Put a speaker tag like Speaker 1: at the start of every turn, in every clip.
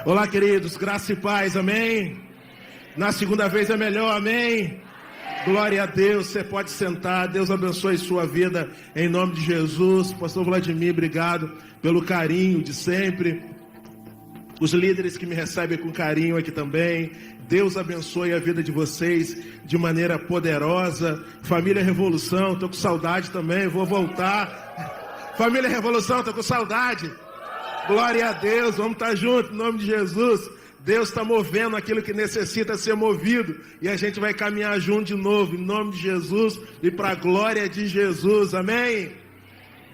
Speaker 1: Olá, queridos, graça e paz, amém? Na segunda vez é melhor, amém? Glória a Deus, você pode sentar, Deus abençoe sua vida, em nome de Jesus. Pastor Vladimir, obrigado pelo carinho de sempre. Os líderes que me recebem com carinho aqui também, Deus abençoe a vida de vocês de maneira poderosa. Família Revolução, estou com saudade também, vou voltar. Família Revolução, estou com saudade. Glória a Deus, vamos estar juntos, em nome de Jesus. Deus está movendo aquilo que necessita ser movido, e a gente vai caminhar junto de novo, em nome de Jesus, e para a glória de Jesus, amém?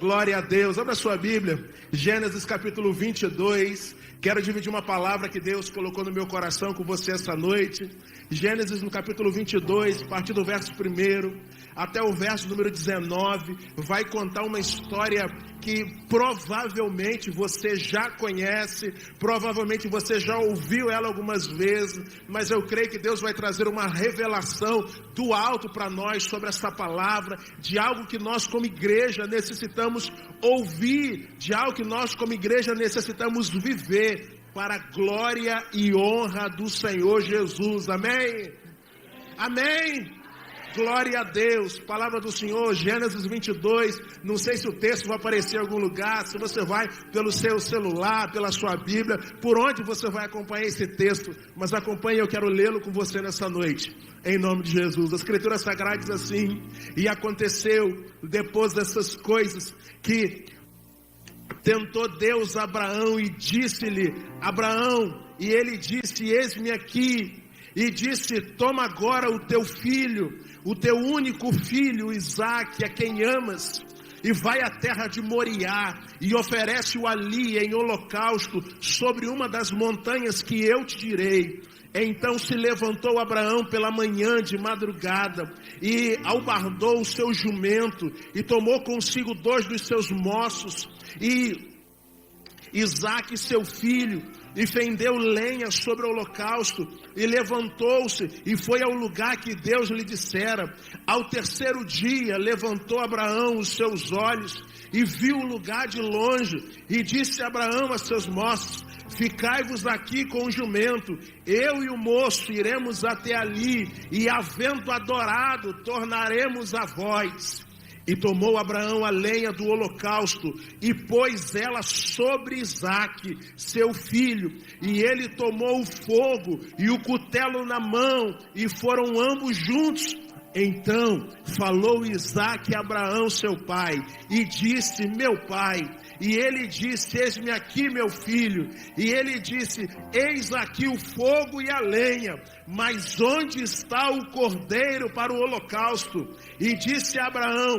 Speaker 1: Glória a Deus. Abra sua Bíblia, Gênesis capítulo 22, quero dividir uma palavra que Deus colocou no meu coração com você essa noite. Gênesis no capítulo 22, a partir do verso 1 até o verso número 19, vai contar uma história que provavelmente você já conhece, provavelmente você já ouviu ela algumas vezes, mas eu creio que Deus vai trazer uma revelação do alto para nós sobre essa palavra, de algo que nós como igreja necessitamos ouvir, de algo que nós como igreja necessitamos viver, para a glória e honra do Senhor Jesus, amém? Amém? Glória a Deus, palavra do Senhor, Gênesis 22, não sei se o texto vai aparecer em algum lugar, se você vai pelo seu celular, pela sua Bíblia, por onde você vai acompanhar esse texto, mas acompanhe, eu quero lê-lo com você nessa noite, em nome de Jesus. A Escritura Sagrada diz assim: e aconteceu depois dessas coisas, que tentou Deus a Abraão e disse-lhe, Abraão, e ele disse, eis-me aqui, e disse, toma agora o teu filho, o teu único filho, Isaque, a quem amas, e vai à terra de Moriá, e oferece-o ali em holocausto, sobre uma das montanhas que eu te direi. Então se levantou Abraão pela manhã de madrugada, e albardou o seu jumento, e tomou consigo 2 dos seus moços, e Isaque seu filho, e fendeu lenha sobre o holocausto, e levantou-se, e foi ao lugar que Deus lhe dissera. Ao terceiro dia, levantou Abraão os seus olhos, e viu o lugar de longe, e disse Abraão a seus moços, ficai-vos aqui com o jumento, eu e o moço iremos até ali, e havendo adorado, tornaremos a vós. E tomou Abraão a lenha do holocausto, e pôs ela sobre Isaque, seu filho, e ele tomou o fogo, e o cutelo na mão, e foram ambos juntos. Então falou Isaque a Abraão seu pai, e disse, meu pai. E ele disse, eis-me aqui meu filho. E ele disse, eis aqui o fogo e a lenha, mas onde está o cordeiro para o holocausto? E disse Abraão,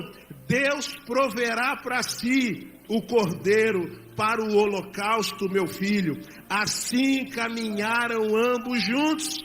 Speaker 1: Deus proverá para si o cordeiro para o holocausto, meu filho. Assim caminharam ambos juntos,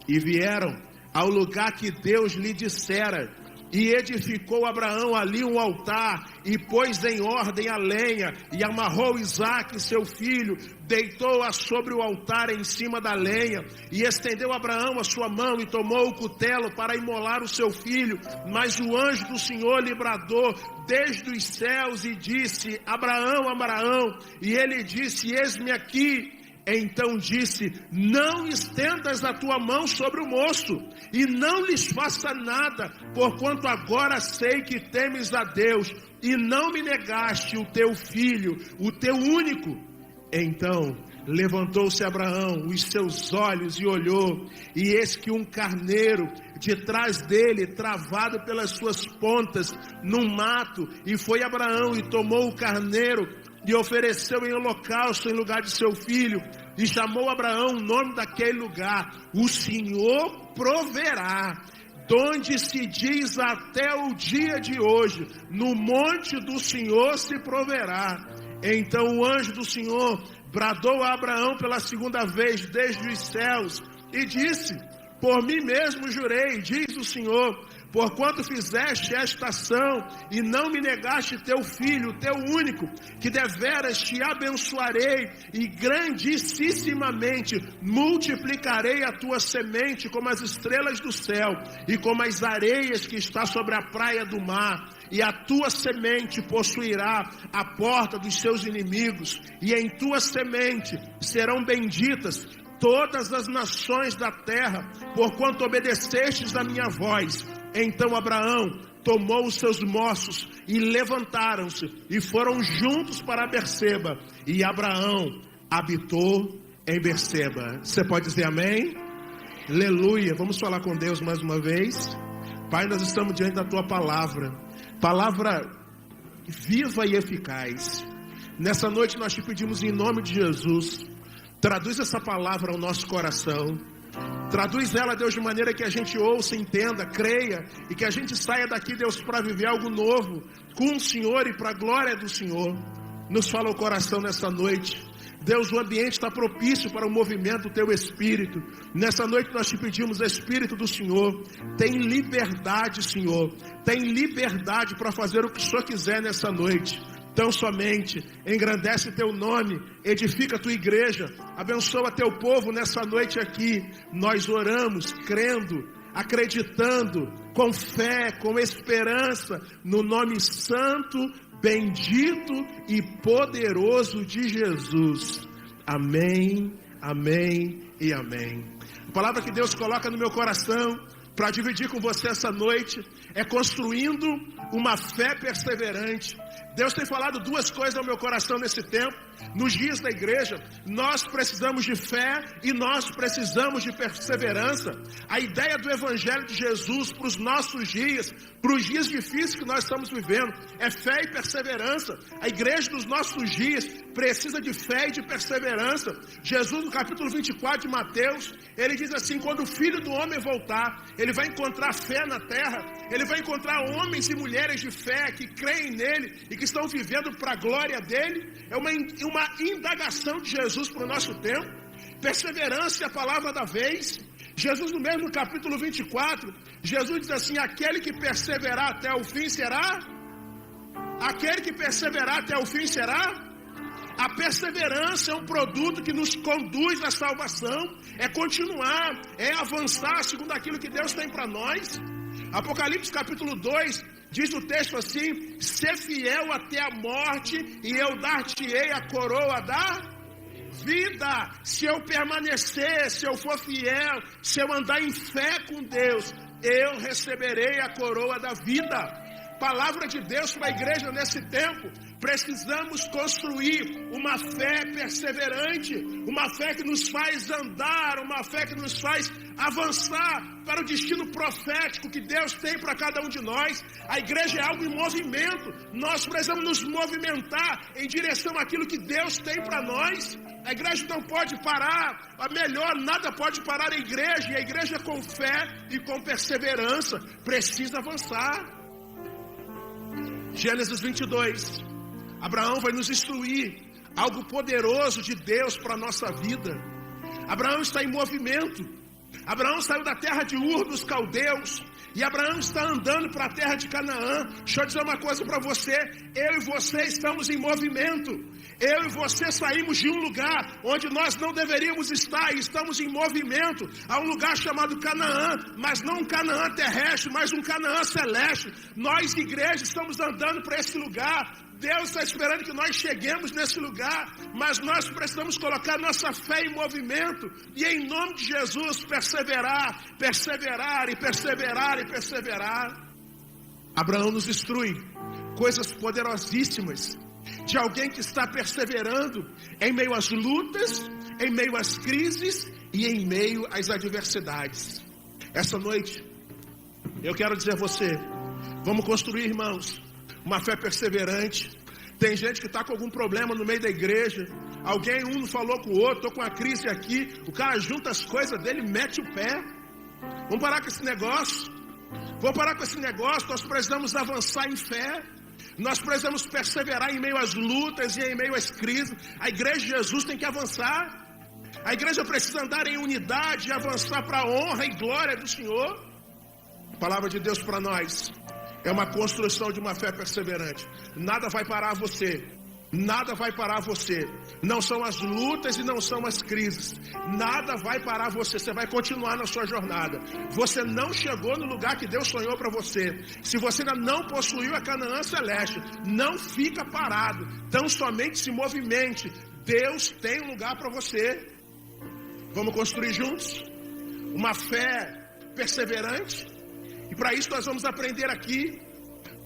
Speaker 1: e vieram ao lugar que Deus lhe dissera, e edificou Abraão ali um altar, e pôs em ordem a lenha, e amarrou Isaque seu filho, deitou-a sobre o altar em cima da lenha, e estendeu Abraão a sua mão, e tomou o cutelo para imolar o seu filho, mas o anjo do Senhor lhe bradou desde os céus, e disse, Abraão, Abraão, e ele disse, eis-me aqui. Então disse, não estendas a tua mão sobre o moço, e não lhes faça nada, porquanto agora sei que temes a Deus, e não me negaste o teu filho, o teu único. Então levantou-se Abraão os seus olhos e olhou, e eis que um carneiro de trás dele, travado pelas suas pontas, num mato, e foi Abraão e tomou o carneiro, e ofereceu em holocausto em lugar de seu filho, e chamou Abraão o nome daquele lugar, o Senhor proverá, donde se diz até o dia de hoje, no monte do Senhor se proverá. Então o anjo do Senhor bradou a Abraão pela segunda vez desde os céus, e disse, por mim mesmo jurei, diz o Senhor, porquanto fizeste esta ação e não me negaste teu filho, teu único, que deveras te abençoarei e grandissimamente multiplicarei a tua semente como as estrelas do céu e como as areias que está sobre a praia do mar. E a tua semente possuirá a porta dos seus inimigos, e em tua semente serão benditas todas as nações da terra, porquanto obedecestes a minha voz. Então Abraão tomou os seus moços e levantaram-se e foram juntos para Berseba, e Abraão habitou em Berseba. Você pode dizer amém? Aleluia. Vamos falar com Deus mais uma vez. Pai, nós estamos diante da tua palavra viva e eficaz. Nessa noite nós te pedimos em nome de Jesus, traduz essa palavra ao nosso coração. Traduz ela, Deus, de maneira que a gente ouça, entenda, creia, e que a gente saia daqui, Deus, para viver algo novo com o Senhor e para a glória do Senhor. Nos fala o coração nessa noite. Deus, o ambiente está propício para o movimento do teu Espírito. Nessa noite nós te pedimos, Espírito do Senhor, tem liberdade, Senhor. Tem liberdade para fazer o que o Senhor quiser nessa noite. Tão somente engrandece teu nome, edifica a tua igreja, abençoa teu povo nessa noite aqui. Nós oramos crendo, acreditando, com fé, com esperança, no nome santo, bendito e poderoso de Jesus. Amém, amém e amém. A palavra que Deus coloca no meu coração para dividir com você essa noite é construindo uma fé perseverante. Deus tem falado duas coisas ao meu coração nesse tempo. Nos dias da igreja, nós precisamos de fé e nós precisamos de perseverança. A ideia do Evangelho de Jesus para os nossos dias, para os dias difíceis que nós estamos vivendo, é fé e perseverança. A igreja dos nossos dias precisa de fé e de perseverança. Jesus, no capítulo 24 de Mateus, ele diz assim: quando o Filho do Homem voltar, ele vai encontrar fé na terra, ele vai encontrar homens e mulheres de fé que creem nele e que estão vivendo para a glória dele. É uma indagação de Jesus para o nosso tempo. Perseverança é a palavra da vez. Jesus, no mesmo capítulo 24, Jesus diz assim: aquele que perseverar até o fim será? Aquele que perseverar até o fim será? A perseverança é um produto que nos conduz à salvação, é continuar, é avançar segundo aquilo que Deus tem para nós. Apocalipse capítulo 2, diz o texto assim: ser fiel até a morte e eu dar-te-ei a coroa da vida. Se eu permanecer, se eu for fiel, se eu andar em fé com Deus, eu receberei a coroa da vida. Palavra de Deus para a igreja nesse tempo. Precisamos construir uma fé perseverante, uma fé que nos faz andar, uma fé que nos faz avançar para o destino profético que Deus tem para cada um de nós. A igreja é algo em movimento. Nós precisamos nos movimentar em direção àquilo que Deus tem para nós. A igreja não pode parar, nada pode parar a igreja. E a igreja com fé e com perseverança precisa avançar. Gênesis 22, Abraão vai nos instruir algo poderoso de Deus para a nossa vida. Abraão está em movimento. Abraão saiu da terra de Ur dos Caldeus e Abraão está andando para a terra de Canaã. Deixa eu dizer uma coisa para você: eu e você estamos em movimento. Eu e você saímos de um lugar onde nós não deveríamos estar e estamos em movimento a um lugar chamado Canaã, mas não um Canaã terrestre, mas um Canaã celeste. Nós, igreja, estamos andando para esse lugar. Deus está esperando que nós cheguemos nesse lugar, mas nós precisamos colocar nossa fé em movimento e, em nome de Jesus, perseverar, perseverar e perseverar e perseverar. Abraão nos instrui coisas poderosíssimas de alguém que está perseverando em meio às lutas, em meio às crises e em meio às adversidades. Essa noite eu quero dizer a você: vamos construir, irmãos, uma fé perseverante. Tem gente que está com algum problema no meio da igreja. Alguém, um falou com o outro: estou com a crise aqui. O cara junta as coisas dele e mete o pé. Vamos parar com esse negócio. Vamos parar com esse negócio. Nós precisamos avançar em fé. Nós precisamos perseverar em meio às lutas e em meio às crises. A igreja de Jesus tem que avançar. A igreja precisa andar em unidade e avançar para a honra e glória do Senhor. A palavra de Deus para nós é uma construção de uma fé perseverante. Nada vai parar você. Nada vai parar você. Não são as lutas e não são as crises. Nada vai parar você. Você vai continuar na sua jornada. Você não chegou no lugar que Deus sonhou para você. Se você ainda não possuiu a Canaã celeste, não fica parado. Tão somente se movimente. Deus tem um lugar para você. Vamos construir juntos uma fé perseverante. E para isso nós vamos aprender aqui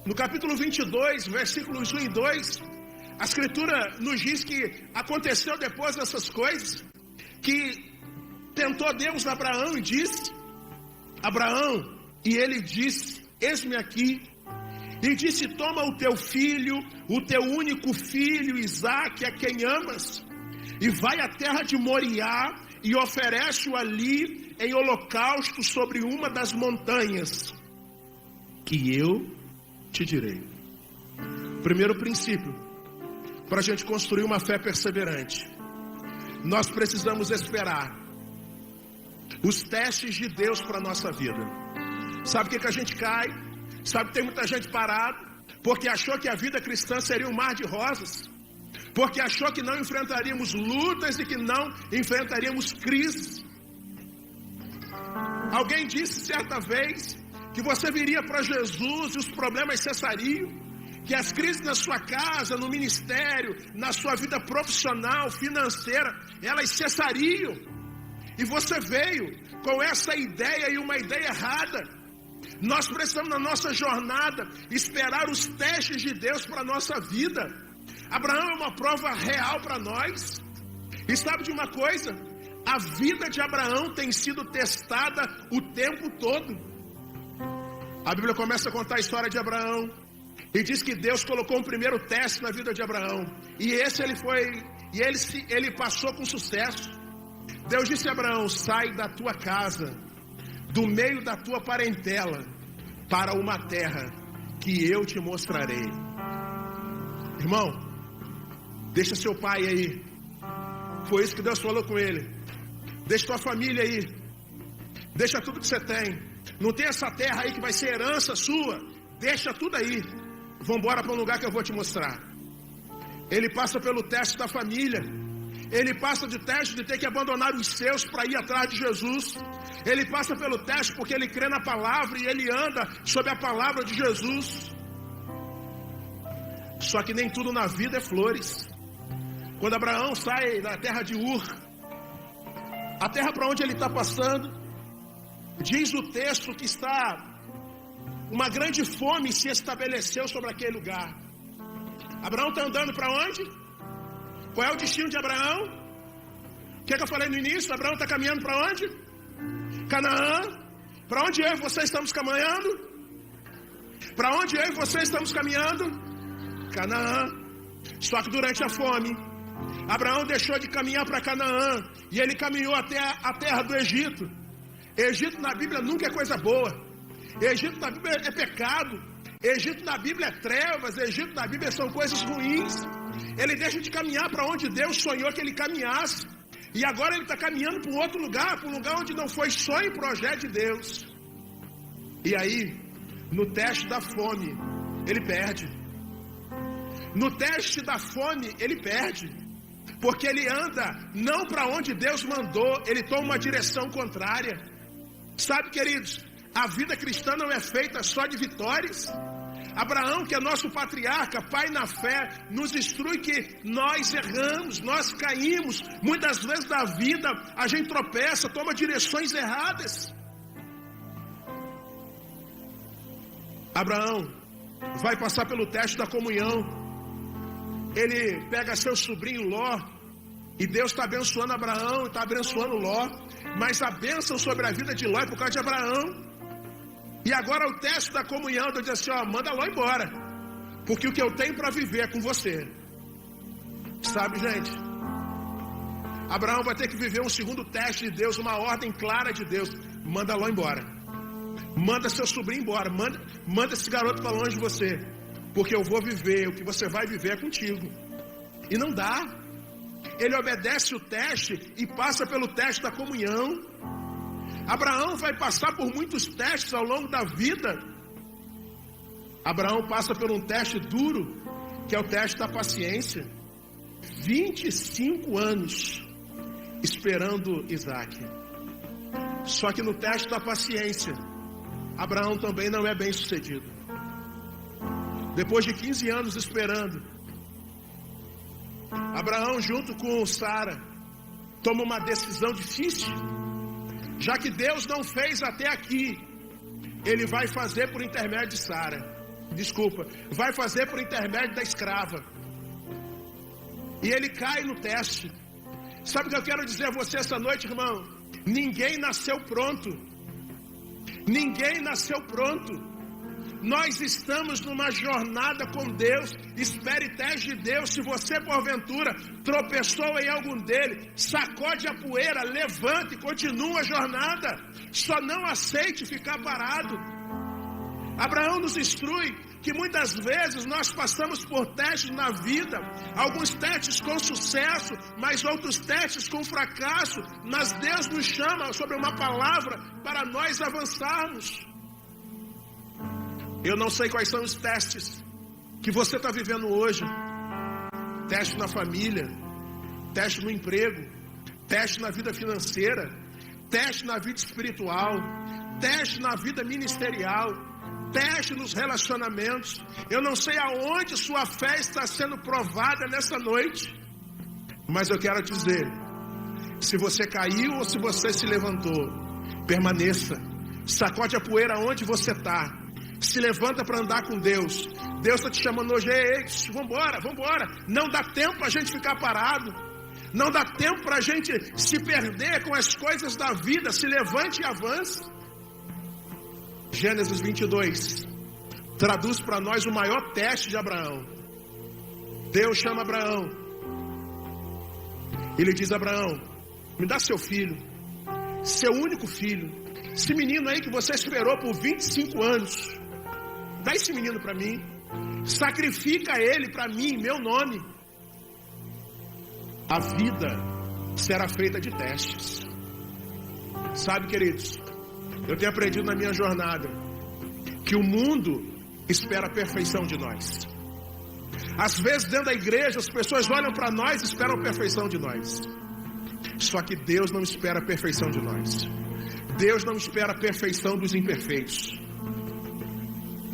Speaker 1: no capítulo 22, versículos 1 e 2. A Escritura nos diz que aconteceu depois dessas coisas, que tentou Deus a Abraão e disse: Abraão, e ele disse: eis-me aqui. E disse: toma o teu filho, o teu único filho, Isaque, a quem amas, e vai à terra de Moriá, e oferece-o ali em holocausto sobre uma das montanhas, que eu te direi. Primeiro princípio, para a gente construir uma fé perseverante, nós precisamos esperar os testes de Deus para a nossa vida. Sabe o que a gente cai? Sabe que tem muita gente parada porque achou que a vida cristã seria um mar de rosas, porque achou que não enfrentaríamos lutas e que não enfrentaríamos crises. Alguém disse certa vez que você viria para Jesus e os problemas cessariam, que as crises na sua casa, no ministério, na sua vida profissional, financeira, elas cessariam. E você veio com essa ideia e uma ideia errada. Nós precisamos na nossa jornada esperar os testes de Deus para a nossa vida. Abraão é uma prova real para nós. E sabe de uma coisa? A vida de Abraão tem sido testada o tempo todo. A Bíblia começa a contar a história de Abraão e diz que Deus colocou um primeiro teste na vida de Abraão. E esse ele passou com sucesso. Deus disse a Abraão: sai da tua casa, do meio da tua parentela, para uma terra que eu te mostrarei. Irmão, deixa seu pai aí. Foi isso que Deus falou com ele. Deixa tua família aí. Deixa tudo que você tem. Não tem essa terra aí que vai ser herança sua. Deixa tudo aí. Vamos embora para um lugar que eu vou te mostrar. Ele passa pelo teste da família. Ele passa de teste de ter que abandonar os seus para ir atrás de Jesus. Ele passa pelo teste porque ele crê na palavra e ele anda sob a palavra de Jesus. Só que nem tudo na vida é flores. Quando Abraão sai da terra de Ur, a terra para onde ele está passando, diz o texto que uma grande fome se estabeleceu sobre aquele lugar. Abraão está andando para onde? Qual é o destino de Abraão? O que eu falei no início? Abraão está caminhando para onde? Canaã. Para onde eu e você estamos caminhando? Para onde eu e você estamos caminhando? Canaã. Só que durante a fome, Abraão deixou de caminhar para Canaã e ele caminhou até a terra do Egito. Egito na Bíblia nunca é coisa boa. Egito na Bíblia é pecado. Egito na Bíblia é trevas. Egito na Bíblia são coisas ruins. Ele deixa de caminhar para onde Deus sonhou que ele caminhasse. E agora ele está caminhando para um outro lugar, para um lugar onde não foi sonho e projeto de Deus. E aí, no teste da fome, ele perde. No teste da fome, ele perde. Porque ele anda não para onde Deus mandou, ele toma uma direção contrária. Sabe, queridos, a vida cristã não é feita só de vitórias. Abraão, que é nosso patriarca, pai na fé, nos instrui que nós erramos, nós caímos. Muitas vezes na vida a gente tropeça, toma direções erradas. Abraão vai passar pelo teste da comunhão. Ele pega seu sobrinho Ló, e Deus está abençoando Abraão, está abençoando Ló. Mas a bênção sobre a vida de Ló é por causa de Abraão. E agora o teste da comunhão, Deus diz assim: manda Ló embora, porque o que eu tenho para viver é com você. Sabe, gente, Abraão vai ter que viver um segundo teste de Deus, uma ordem clara de Deus: manda Ló embora, manda seu sobrinho embora, manda esse garoto para longe de você, porque eu vou viver, o que você vai viver é contigo. E não dá. Ele obedece o teste e passa pelo teste da comunhão. Abraão vai passar por muitos testes ao longo da vida. Abraão passa por um teste duro, que é o teste da paciência. 25 anos esperando Isaac. Só que no teste da paciência, Abraão também não é bem sucedido. Depois de 15 anos esperando, Abraão junto com Sara toma uma decisão difícil. Já que Deus não fez até aqui, Ele vai fazer por intermédio de Sara. Vai fazer por intermédio da escrava. E ele cai no teste. Sabe o que eu quero dizer a você essa noite, irmão? Ninguém nasceu pronto. Ninguém nasceu pronto. Nós estamos numa jornada com Deus. Espere teste de Deus. Se você porventura tropeçou em algum dele, sacode a poeira, levante e continua a jornada. Só não aceite ficar parado. Abraão nos instrui que muitas vezes nós passamos por testes na vida, alguns testes com sucesso, mas outros testes com fracasso, mas Deus nos chama sobre uma palavra para nós avançarmos. Eu não sei quais são os testes que você está vivendo hoje. Teste na família, teste no emprego, teste na vida financeira, teste na vida espiritual, teste na vida ministerial, teste nos relacionamentos. Eu não sei aonde sua fé está sendo provada nessa noite, mas eu quero te dizer, se você caiu ou se você se levantou, permaneça, sacode a poeira onde você está, se levanta para andar com Deus. Deus está te chamando hoje, ei, vambora, não dá tempo para a gente ficar parado, não dá tempo para a gente se perder com as coisas da vida. Se levante e avance. Gênesis 22 traduz para nós o maior teste de Abraão. Deus chama Abraão. Ele diz a Abraão: me dá seu filho, seu único filho, esse menino aí que você esperou por 25 anos. Dá esse menino para mim. Sacrifica ele para mim, em meu nome. A vida será feita de testes. Sabe, queridos, eu tenho aprendido na minha jornada que o mundo espera a perfeição de nós. Às vezes dentro da igreja as pessoas olham para nós e esperam a perfeição de nós. Só que Deus não espera a perfeição de nós. Deus não espera a perfeição dos imperfeitos.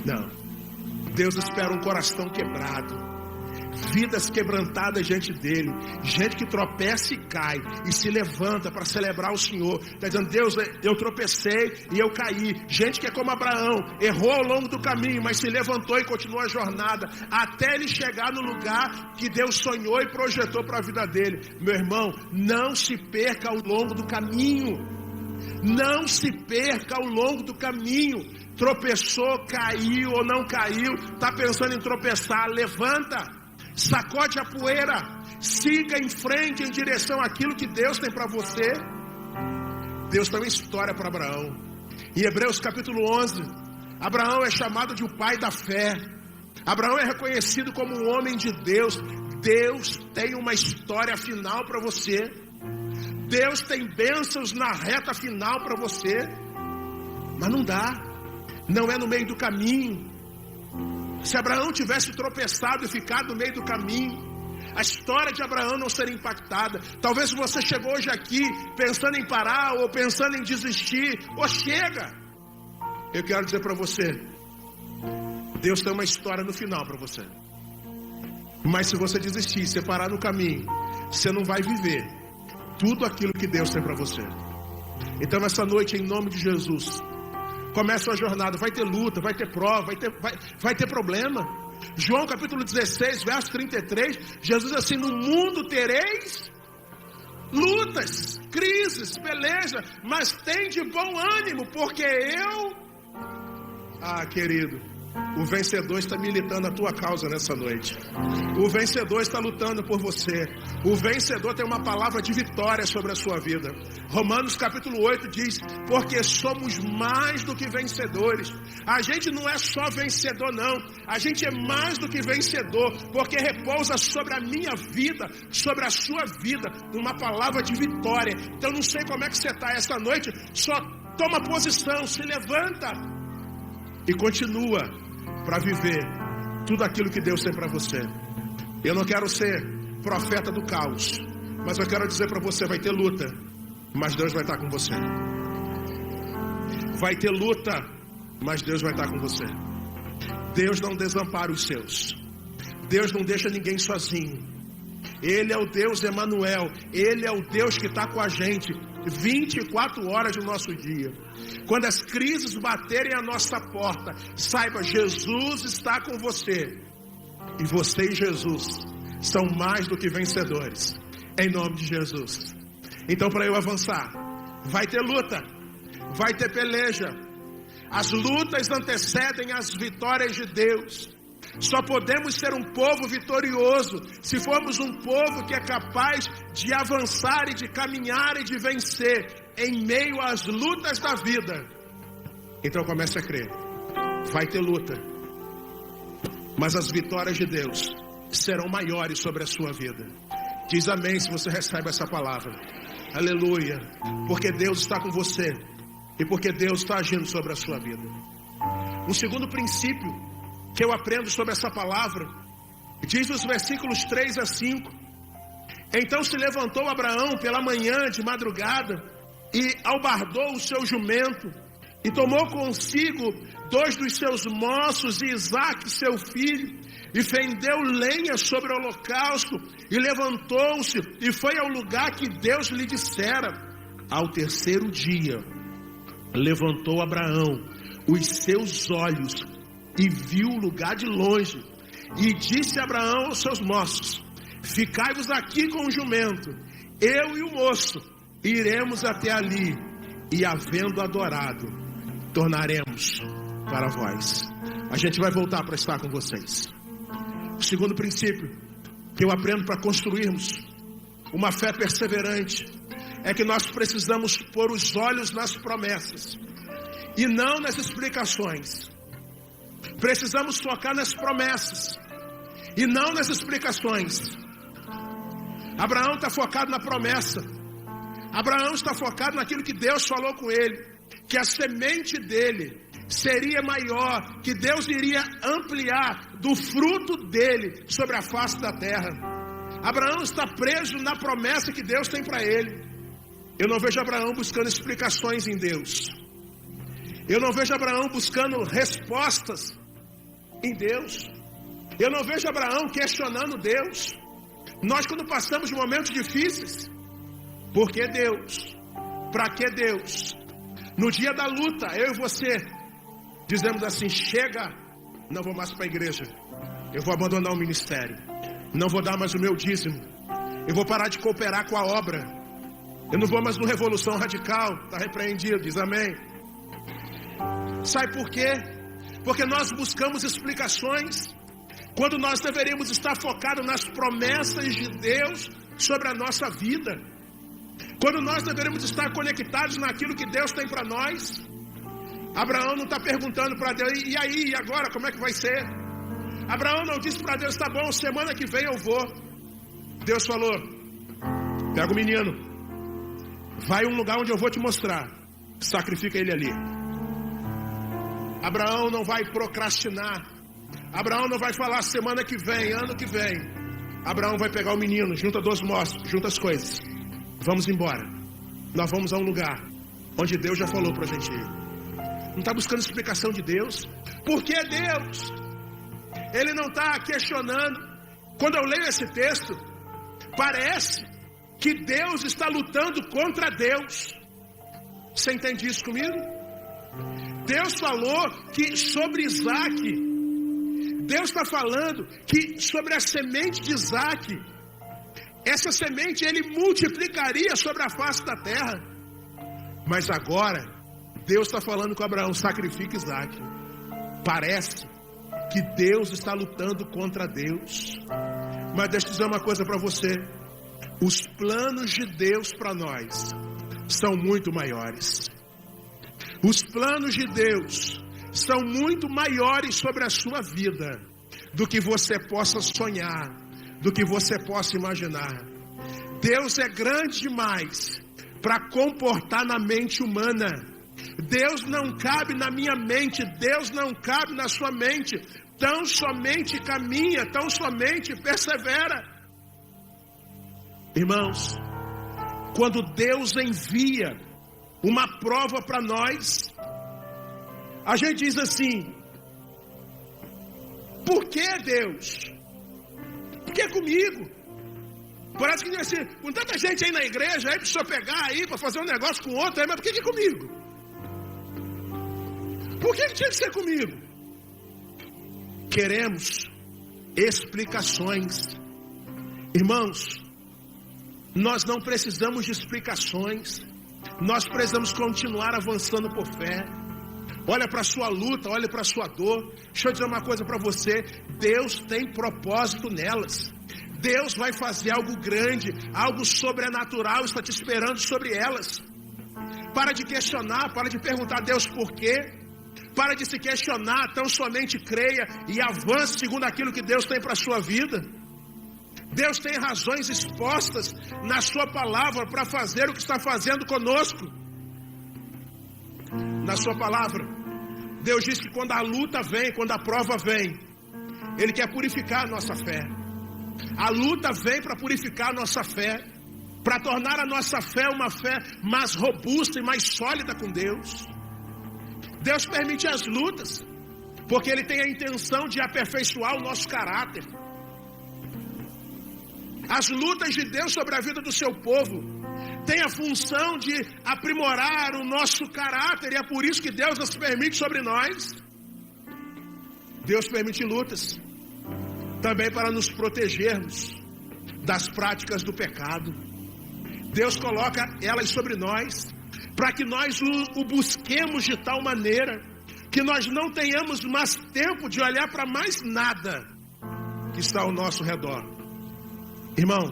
Speaker 1: Não. Deus espera um coração quebrado, vidas quebrantadas diante dele, gente que tropeça e cai e se levanta para celebrar o Senhor. Está dizendo: Deus, eu tropecei e eu caí. Gente que é como Abraão, errou ao longo do caminho, mas se levantou e continuou a jornada até ele chegar no lugar que Deus sonhou e projetou para a vida dele. Meu irmão, não se perca ao longo do caminho. Não se perca ao longo do caminho. Tropeçou, caiu ou não caiu, está pensando em tropeçar, levanta, sacode a poeira, siga em frente em direção àquilo que Deus tem para você. Deus tem uma história para Abraão. Em Hebreus capítulo 11, Abraão é chamado de o pai da fé. Abraão é reconhecido como um homem de Deus. Deus tem uma história final para você. Deus tem bênçãos na reta final para você. Mas não dá. Não é no meio do caminho. Se Abraão tivesse tropeçado e ficado no meio do caminho, a história de Abraão não seria impactada. Talvez você chegou hoje aqui pensando em parar, ou pensando em desistir, ou chega. Eu quero dizer para você, Deus tem uma história no final para você. Mas se você desistir, se parar no caminho, você não vai viver tudo aquilo que Deus tem para você. Então essa noite, em nome de Jesus, começa a jornada. Vai ter luta, vai ter prova, vai ter problema. João capítulo 16, verso 33, Jesus diz assim: no mundo tereis lutas, crises, beleza, mas tem de bom ânimo, porque eu... querido, o vencedor está militando a tua causa nessa noite. O vencedor está lutando por você. O vencedor tem uma palavra de vitória sobre a sua vida. Romanos capítulo 8 diz: porque somos mais do que vencedores. A gente não é só vencedor não, a gente é mais do que vencedor, porque repousa sobre a minha vida, sobre a sua vida, uma palavra de vitória. Então não sei como é que você está essa noite, só toma posição, se levanta e continua para viver tudo aquilo que Deus tem para você. Eu não quero ser profeta do caos, mas eu quero dizer para você, vai ter luta, mas Deus vai estar com você. Vai ter luta, mas Deus vai estar com você. Deus não desampara os seus. Deus não deixa ninguém sozinho. Ele é o Deus Emanuel. Ele é o Deus que está com a gente 24 horas do nosso dia. Quando as crises baterem à nossa porta, saiba, Jesus está com você. E você e Jesus são mais do que vencedores, em nome de Jesus. Então, para eu avançar, vai ter luta, vai ter peleja. As lutas antecedem as vitórias de Deus. Só podemos ser um povo vitorioso se formos um povo que é capaz de avançar e de caminhar e de vencer em meio às lutas da vida. Então comece a crer, vai ter luta, mas as vitórias de Deus serão maiores sobre a sua vida. Diz amém se você recebe essa palavra. Aleluia. Porque Deus está com você e porque Deus está agindo sobre a sua vida. Um segundo princípio que eu aprendo sobre essa palavra, diz nos versículos 3 a 5. Então se levantou Abraão pela manhã de madrugada e albardou o seu jumento e tomou consigo 2 dos seus moços e Isaque seu filho e fendeu lenha sobre o holocausto e levantou-se e foi ao lugar que Deus lhe dissera. Ao terceiro dia levantou Abraão os seus olhos e viu o lugar de longe, e disse Abraão aos seus moços: ficai-vos aqui com o jumento, eu e o moço iremos até ali, e havendo adorado, tornaremos para vós. A gente vai voltar para estar com vocês. O segundo princípio que eu aprendo para construirmos uma fé perseverante é que nós precisamos pôr os olhos nas promessas e não nas explicações. Precisamos focar nas promessas e não nas explicações. Abraão está focado na promessa. Abraão está focado naquilo que Deus falou com ele, que a semente dele seria maior, que Deus iria ampliar do fruto dele sobre a face da terra. Abraão está preso na promessa que Deus tem para ele. Eu não vejo Abraão buscando explicações em Deus. Eu não vejo Abraão buscando respostas em Deus. Eu não vejo Abraão questionando Deus. Nós, quando passamos de momentos difíceis, por que Deus? Para que Deus? No dia da luta, eu e você dizemos assim: chega, não vou mais para a igreja, eu vou abandonar o ministério, não vou dar mais o meu dízimo, eu vou parar de cooperar com a obra, eu não vou mais no Revolução Radical. Está repreendido, diz amém. Sabe por quê? Porque nós buscamos explicações, quando nós deveríamos estar focados nas promessas de Deus sobre a nossa vida, quando nós deveríamos estar conectados naquilo que Deus tem para nós. Abraão não está perguntando para Deus: e aí, e agora, como é que vai ser? Abraão não disse para Deus: tá bom, semana que vem eu vou. Deus falou: pega o menino, vai a um lugar onde eu vou te mostrar, sacrifica ele ali. Abraão não vai procrastinar. Abraão não vai falar semana que vem, ano que vem. Abraão vai pegar o menino, junta 2 moços, junta as coisas, vamos embora. Nós vamos a um lugar onde Deus já falou para a gente ir. Não está buscando explicação de Deus. Por que Deus? Ele não está questionando. Quando eu leio esse texto, parece que Deus está lutando contra Deus. Você entende isso comigo? Deus falou que sobre Isaque, Deus está falando que sobre a semente de Isaque, essa semente ele multiplicaria sobre a face da terra. Mas agora Deus está falando com Abraão: sacrifique Isaque. Parece que Deus está lutando contra Deus. Mas deixa eu dizer uma coisa para você: os planos de Deus para nós são muito maiores. Os planos de Deus são muito maiores sobre a sua vida do que você possa sonhar, do que você possa imaginar. Deus é grande demais para comportar na mente humana. Deus não cabe na minha mente, Deus não cabe na sua mente. Tão somente caminha, tão somente persevera. Irmãos, quando Deus envia uma prova para nós, a gente diz assim: por que Deus? Por que comigo? Parece que assim, com tanta gente aí na igreja, aí para o senhor pegar aí, para fazer um negócio com outro, aí, mas por que comigo? Por que tinha que ser comigo? Queremos explicações. Irmãos, nós não precisamos de explicações. Nós precisamos continuar avançando por fé. Olha para a sua luta, olha para a sua dor. Deixa eu dizer uma coisa para você: Deus tem propósito nelas. Deus vai fazer algo grande, algo sobrenatural está te esperando sobre elas. Para de questionar, para de perguntar a Deus por quê. Para de se questionar, tão somente creia e avance segundo aquilo que Deus tem para a sua vida. Deus tem razões expostas na sua palavra para fazer o que está fazendo conosco. Na sua palavra, Deus diz que quando a luta vem, quando a prova vem, Ele quer purificar a nossa fé. A luta vem para purificar a nossa fé, para tornar a nossa fé uma fé mais robusta e mais sólida com Deus. Deus permite as lutas, porque Ele tem a intenção de aperfeiçoar o nosso caráter. As lutas de Deus sobre a vida do seu povo têm a função de aprimorar o nosso caráter, e é por isso que Deus as permite sobre nós. Deus permite lutas também para nos protegermos das práticas do pecado. Deus coloca elas sobre nós para que nós o busquemos de tal maneira que nós não tenhamos mais tempo de olhar para mais nada que está ao nosso redor. Irmão,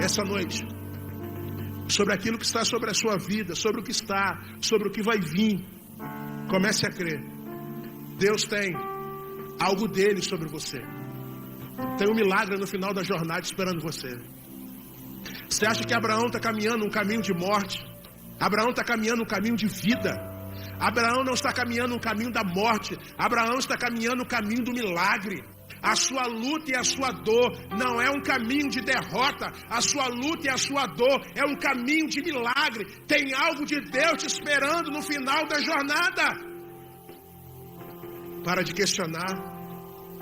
Speaker 1: essa noite, sobre aquilo que está sobre a sua vida, sobre o que está, sobre o que vai vir, comece a crer. Deus tem algo dele sobre você. Tem um milagre no final da jornada esperando você. Você acha que Abraão está caminhando um caminho de morte? Abraão está caminhando um caminho de vida. Abraão não está caminhando um caminho da morte. Abraão está caminhando um caminho do milagre. A sua luta e a sua dor não é um caminho de derrota. A sua luta e a sua dor é um caminho de milagre. Tem algo de Deus te esperando no final da jornada. Para de questionar.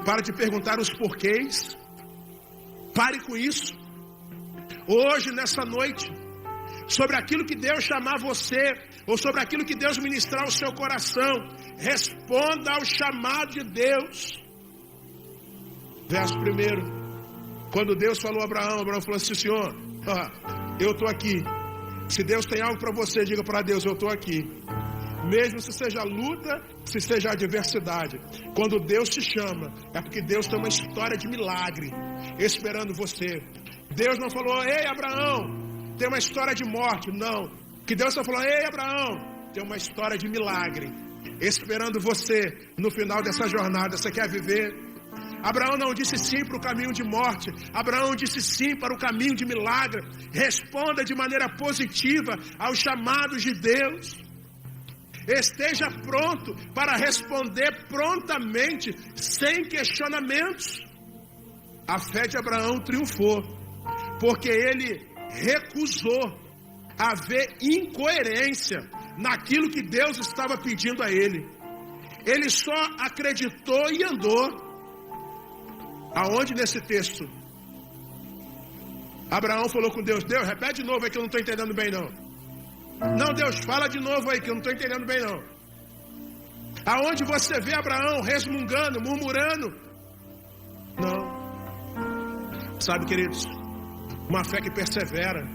Speaker 1: Para de perguntar os porquês. Pare com isso. Hoje, nessa noite, sobre aquilo que Deus chamar você, ou sobre aquilo que Deus ministrar ao seu coração, responda ao chamado de Deus. Verso 1. Quando Deus falou a Abraão, Abraão falou assim: Senhor, eu estou aqui. Se Deus tem algo para você, diga para Deus: eu estou aqui. Mesmo se seja luta, se seja adversidade, quando Deus te chama, é porque Deus tem uma história de milagre esperando você. Deus não falou: ei Abraão, tem uma história de morte. Não, que Deus só falou: ei Abraão, tem uma história de milagre esperando você no final dessa jornada. Você quer viver? Abraão não disse sim para o caminho de morte. Abraão disse sim para o caminho de milagre. Responda de maneira positiva aos chamados de Deus. Esteja pronto para responder prontamente, sem questionamentos. A fé de Abraão triunfou, porque ele recusou haver incoerência naquilo que Deus estava pedindo a ele. Ele só acreditou e andou. Aonde nesse texto? Abraão falou com Deus: Deus, repete de novo aí que eu não estou entendendo bem não. Não, Deus, fala de novo aí que eu não estou entendendo bem não. Aonde você vê Abraão resmungando, murmurando? Não. Sabe, queridos, uma fé que persevera,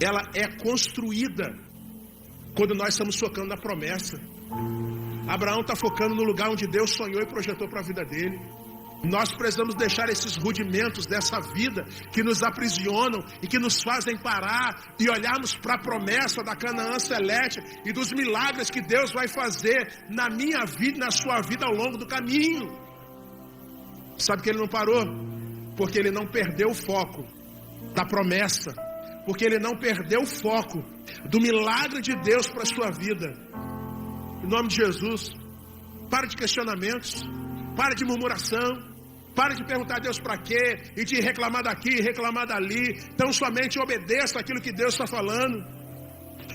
Speaker 1: ela é construída quando nós estamos focando na promessa. Abraão está focando no lugar onde Deus sonhou e projetou para a vida dele. Nós precisamos deixar esses rudimentos dessa vida que nos aprisionam e que nos fazem parar e olharmos para a promessa da Canaã celeste e dos milagres que Deus vai fazer na minha vida e na sua vida ao longo do caminho. Sabe que ele não parou? Porque ele não perdeu o foco da promessa, porque ele não perdeu o foco do milagre de Deus para a sua vida. Em nome de Jesus, para de questionamentos, para de murmuração, para de perguntar a Deus para quê, e de reclamar daqui, reclamar dali. Então somente obedeça aquilo que Deus está falando.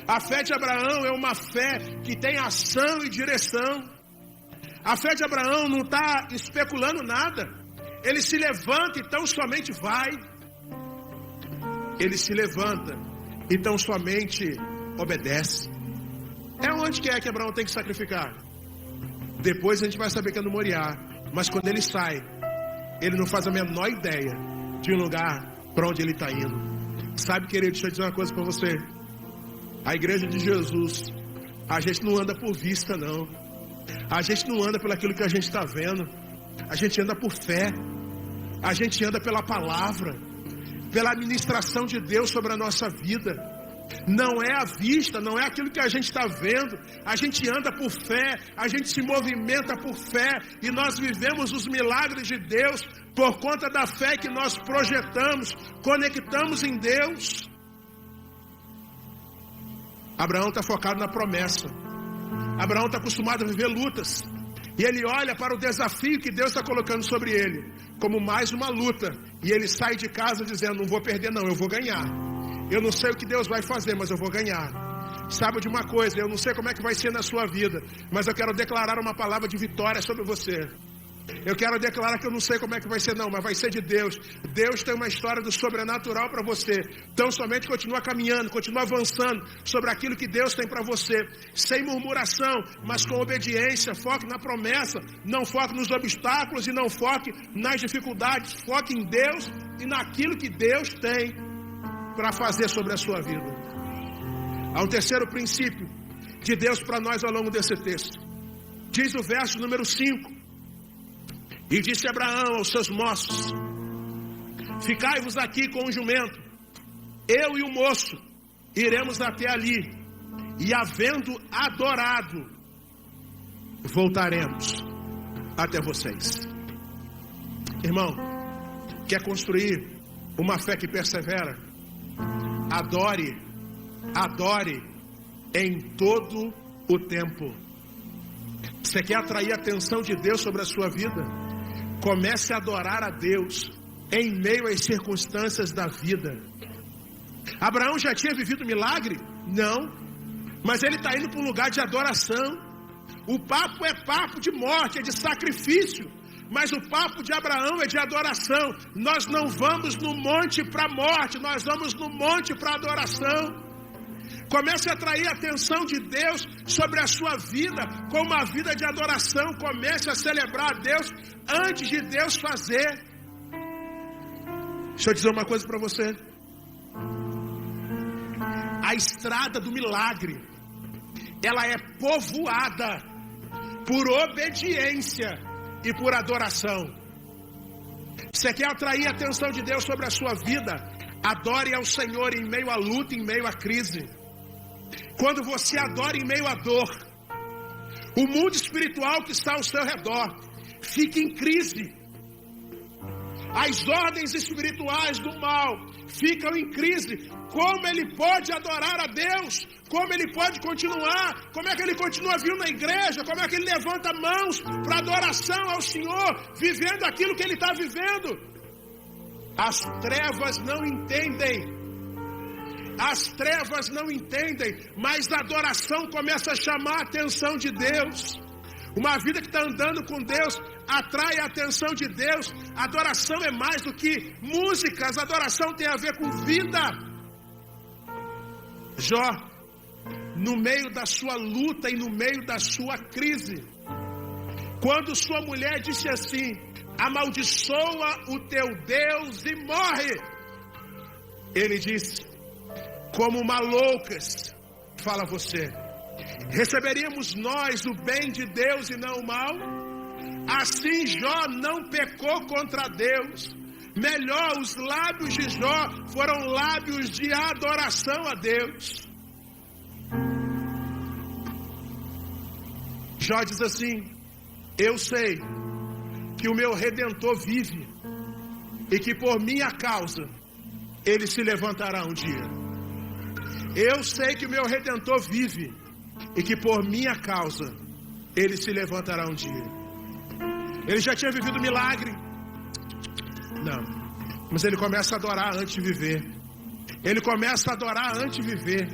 Speaker 1: A fé de Abraão é uma fé que tem ação e direção. A fé de Abraão não está especulando nada. Ele se levanta, então somente vai. Ele se levanta, então somente obedece. É onde que é que Abraão tem que sacrificar? Depois a gente vai saber que é no Moriá. Mas quando ele sai, ele não faz a menor ideia de um lugar para onde ele está indo. Sabe, querido, deixa eu dizer uma coisa para você. A igreja de Jesus, a gente não anda por vista, não. A gente não anda pelo aquilo que a gente está vendo. A gente anda por fé. A gente anda pela palavra, pela administração de Deus sobre a nossa vida. Não é a vista, não é aquilo que a gente está vendo. A gente anda por fé, a gente se movimenta por fé, e nós vivemos os milagres de Deus por conta da fé que nós projetamos, conectamos em Deus. Abraão está focado na promessa. Abraão está acostumado a viver lutas, e ele olha para o desafio que Deus está colocando sobre ele como mais uma luta, e ele sai de casa dizendo: não vou perder não, eu vou ganhar. Eu não sei o que Deus vai fazer, mas eu vou ganhar. Sabe de uma coisa, eu não sei como é que vai ser na sua vida, mas eu quero declarar uma palavra de vitória sobre você. Eu quero declarar que eu não sei como é que vai ser não, mas vai ser de Deus. Deus tem uma história do sobrenatural para você. Então somente continua caminhando, continua avançando sobre aquilo que Deus tem para você, sem murmuração, mas com obediência. Foque na promessa, não foque nos obstáculos e não foque nas dificuldades. Foque em Deus e naquilo que Deus tem para fazer sobre a sua vida. Há um terceiro princípio de Deus para nós ao longo desse texto. Diz o verso número 5: e disse Abraão aos seus moços: ficai-vos aqui com o jumento, eu e o moço iremos até ali, e havendo adorado, voltaremos até vocês. Irmão, quer construir uma fé que persevera? Adore em todo o tempo. Você quer atrair a atenção de Deus sobre a sua vida? Comece a adorar a Deus em meio às circunstâncias da vida. Abraão já tinha vivido milagre? Não. Mas ele está indo para um lugar de adoração. O papo é papo de morte, é de sacrifício. Mas o papo de Abraão é de adoração. Nós não vamos no monte para a morte, nós vamos no monte para a adoração. Comece a atrair a atenção de Deus sobre a sua vida com uma vida de adoração. Comece a celebrar a Deus antes de Deus fazer. Deixa eu dizer uma coisa para você. A estrada do milagre, ela é povoada por obediência e por adoração. Você quer atrair a atenção de Deus sobre a sua vida? Adore ao Senhor em meio à luta, em meio à crise. Quando você adora em meio à dor, o mundo espiritual que está ao seu redor fica em crise. As ordens espirituais do mal ficam em crise. Como ele pode adorar a Deus? Como ele pode continuar? Como é que ele continua vindo na igreja? Como é que ele levanta mãos para adoração ao Senhor, vivendo aquilo que ele está vivendo? As trevas não entendem. As trevas não entendem, mas a adoração começa a chamar a atenção de Deus. Uma vida que está andando com Deus atrai a atenção de Deus. A adoração é mais do que músicas, a adoração tem a ver com vida. Jó, no meio da sua luta e no meio da sua crise, quando sua mulher disse assim: amaldiçoa o teu Deus e morre, ele disse: como maloucas, fala você, receberíamos nós o bem de Deus e não o mal? Assim Jó não pecou contra Deus. Melhor, os lábios de Jó foram lábios de adoração a Deus. Jó diz assim: eu sei que o meu Redentor vive e que por minha causa ele se levantará um dia. Eu sei que o meu Redentor vive e que por minha causa ele se levantará um dia. Ele já tinha vivido milagre? Não. Mas ele começa a adorar antes de viver. Ele começa a adorar antes de viver.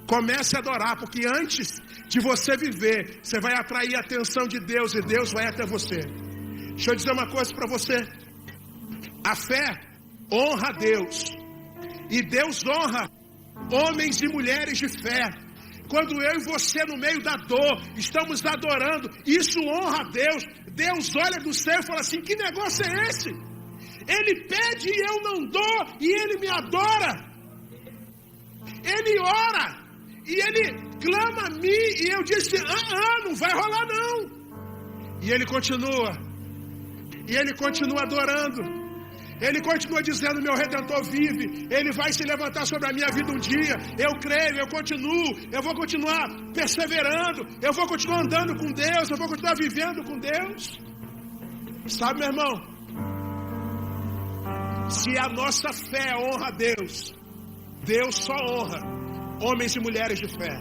Speaker 1: Comece a adorar, porque antes de você viver, você vai atrair a atenção de Deus e Deus vai até você. Deixa eu dizer uma coisa para você. A fé honra a Deus. E Deus honra homens e mulheres de fé. Quando eu e você no meio da dor estamos adorando, isso honra a Deus. Deus olha do céu e fala assim: que negócio é esse? Ele pede e eu não dou, e ele me adora. Ele ora e ele clama a mim, e eu disse: não vai rolar não. E ele continua adorando. Ele continua dizendo: meu Redentor vive, ele vai se levantar sobre a minha vida um dia. Eu creio, eu continuo, eu vou continuar perseverando, eu vou continuar andando com Deus, eu vou continuar vivendo com Deus. Sabe, meu irmão, se a nossa fé honra a Deus, Deus só honra homens e mulheres de fé.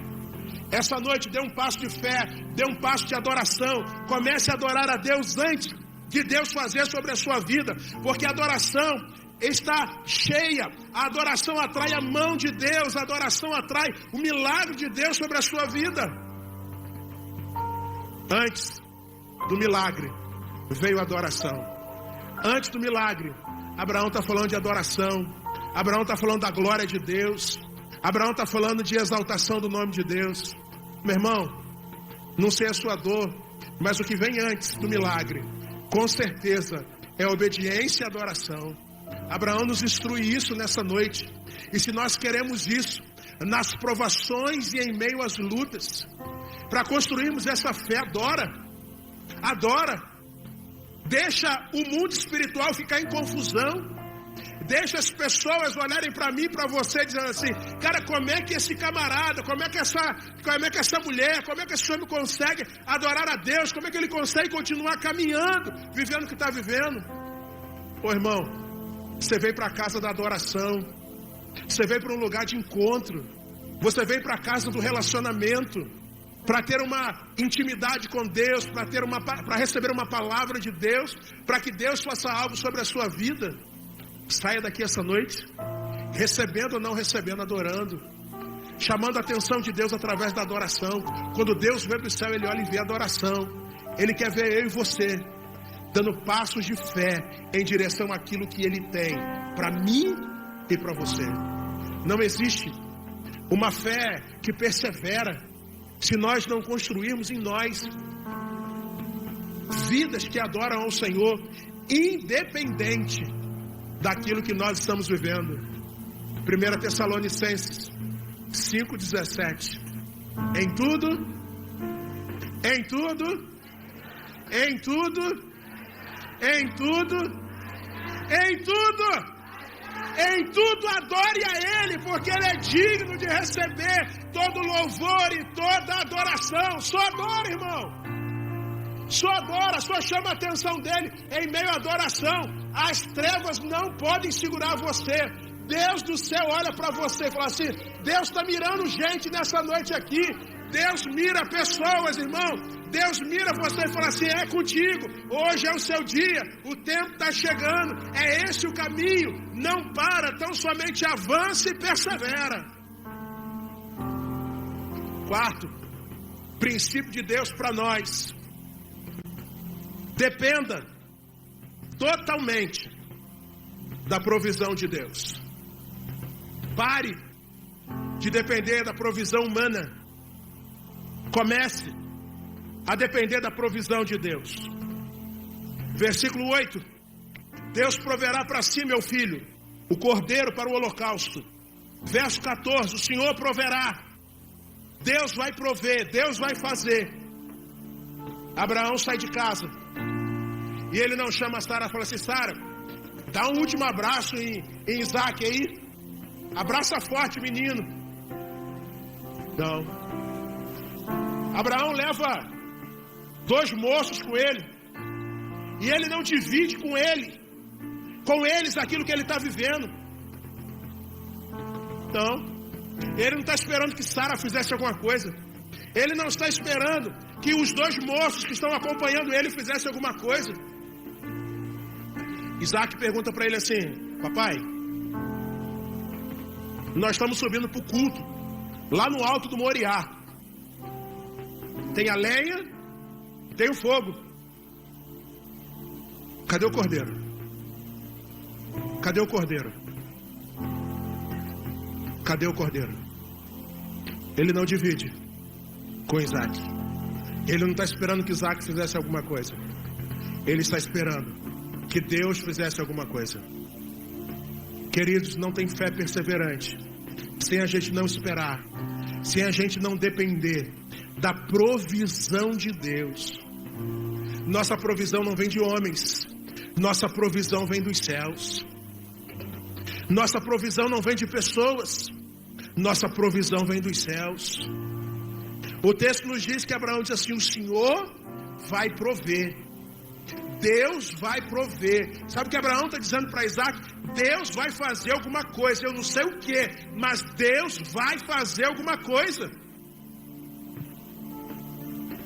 Speaker 1: Essa noite dê um passo de fé, dê um passo de adoração. Comece a adorar a Deus antes de Deus fazer sobre a sua vida, porque a adoração está cheia. A adoração atrai a mão de Deus, a adoração atrai o milagre de Deus sobre a sua vida. Antes do milagre veio a adoração. Antes do milagre, Abraão está falando de adoração. Abraão está falando da glória de Deus. Abraão está falando de exaltação do nome de Deus. Meu irmão, não sei a sua dor, mas o que vem antes do milagre, com certeza, é obediência e adoração. Abraão nos instrui isso nessa noite. E se nós queremos isso, nas provações e em meio às lutas, para construirmos essa fé, adora. Deixa o mundo espiritual ficar em confusão. Deixa as pessoas olharem para mim e para você dizendo assim: cara, como é que esse camarada, como é que essa mulher, como é que esse homem consegue adorar a Deus, como é que ele consegue continuar caminhando, vivendo o que está vivendo? Ô irmão, você veio para a casa da adoração, você veio para um lugar de encontro, você veio para a casa do relacionamento, para ter uma intimidade com Deus, para receber uma palavra de Deus, para que Deus faça algo sobre a sua vida. Saia daqui essa noite, recebendo ou não recebendo, adorando, chamando a atenção de Deus através da adoração. Quando Deus vem do céu, Ele olha e vê a adoração. Ele quer ver eu e você dando passos de fé em direção àquilo que Ele tem para mim e para você. Não existe uma fé que persevera se nós não construirmos em nós vidas que adoram ao Senhor, independente daquilo que nós estamos vivendo. 1 Tessalonicenses 5,17. Em tudo adore a Ele, porque Ele é digno de receber todo louvor e toda adoração. Só adora, irmão. Só adora, só chama a atenção dele em meio à adoração. As trevas não podem segurar você. Deus do céu olha para você e fala assim: Deus está mirando gente nessa noite aqui. Deus mira pessoas, irmão. Deus mira você e fala assim: é contigo, hoje é o seu dia, o tempo está chegando, é esse o caminho. Não para, tão somente avança e persevera. Quarto, princípio de Deus para nós: dependa totalmente da provisão de Deus. Pare de depender da provisão humana. Comece a depender da provisão de Deus. Versículo 8: Deus proverá para si, meu filho, o cordeiro para o holocausto. Verso 14: o Senhor proverá. Deus vai prover, Deus vai fazer. Abraão sai de casa e ele não chama Sara, fala assim: Sara, dá um último abraço em Isaac aí, abraça forte o menino. Não. Abraão leva 2 moços com ele, e ele não divide com eles aquilo que ele está vivendo. Não. Ele não está esperando que Sara fizesse alguma coisa. Ele não está esperando que os dois moços que estão acompanhando ele fizessem alguma coisa. Isaac pergunta para ele assim: papai, nós estamos subindo para o culto, lá no alto do Moriá. Tem a lenha, tem o fogo. Cadê o cordeiro? Cadê o cordeiro? Cadê o cordeiro? Ele não divide com Isaac. Ele não está esperando que Isaac fizesse alguma coisa. Ele está esperando que Deus fizesse alguma coisa. Queridos, não tem fé perseverante sem a gente não esperar, sem a gente não depender da provisão de Deus. Nossa provisão não vem de homens, nossa provisão vem dos céus. Nossa provisão não vem de pessoas, nossa provisão vem dos céus. O texto nos diz que Abraão diz assim: o Senhor vai prover. Deus vai prover. Sabe o que Abraão está dizendo para Isaac? Deus vai fazer alguma coisa. Eu não sei o que, mas Deus vai fazer alguma coisa.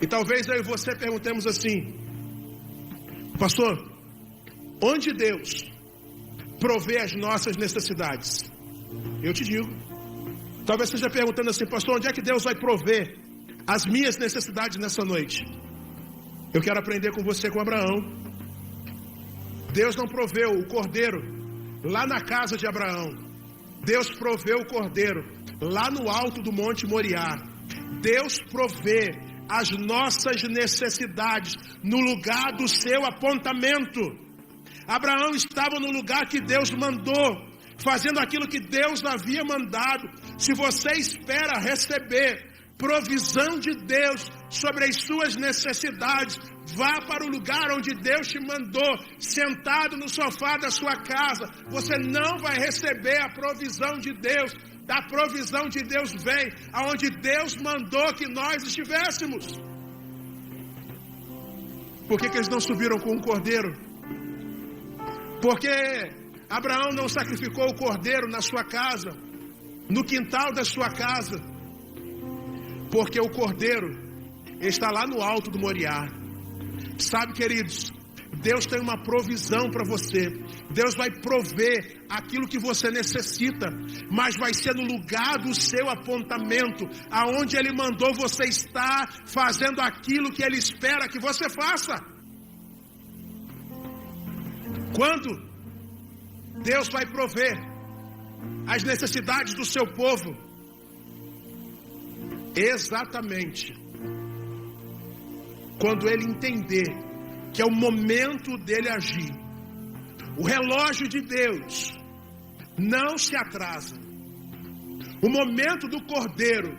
Speaker 1: E talvez eu e você perguntemos assim: pastor, onde Deus provê as nossas necessidades? Eu te digo. Talvez você esteja perguntando assim: pastor, onde é que Deus vai prover as minhas necessidades nessa noite? Eu quero aprender com você, com Abraão. Deus não proveu o cordeiro lá na casa de Abraão. Deus proveu o cordeiro lá no alto do Monte Moriá. Deus provê as nossas necessidades no lugar do seu apontamento. Abraão estava no lugar que Deus mandou, fazendo aquilo que Deus havia mandado. Se você espera receber provisão de Deus sobre as suas necessidades, vá para o lugar onde Deus te mandou, sentado no sofá da sua casa. Você não vai receber a provisão de Deus. Da provisão de Deus vem aonde Deus mandou que nós estivéssemos. Por que eles não subiram com um cordeiro? Porque Abraão não sacrificou o cordeiro na sua casa, no quintal da sua casa? Porque o cordeiro está lá no alto do Moriá. Sabe, queridos, Deus tem uma provisão para você. Deus vai prover aquilo que você necessita, mas vai ser no lugar do seu apontamento, aonde Ele mandou você estar, fazendo aquilo que Ele espera que você faça. Quando Deus vai prover as necessidades do seu povo? Exatamente quando Ele entender que é o momento dele agir. O relógio de Deus não se atrasa. O momento do cordeiro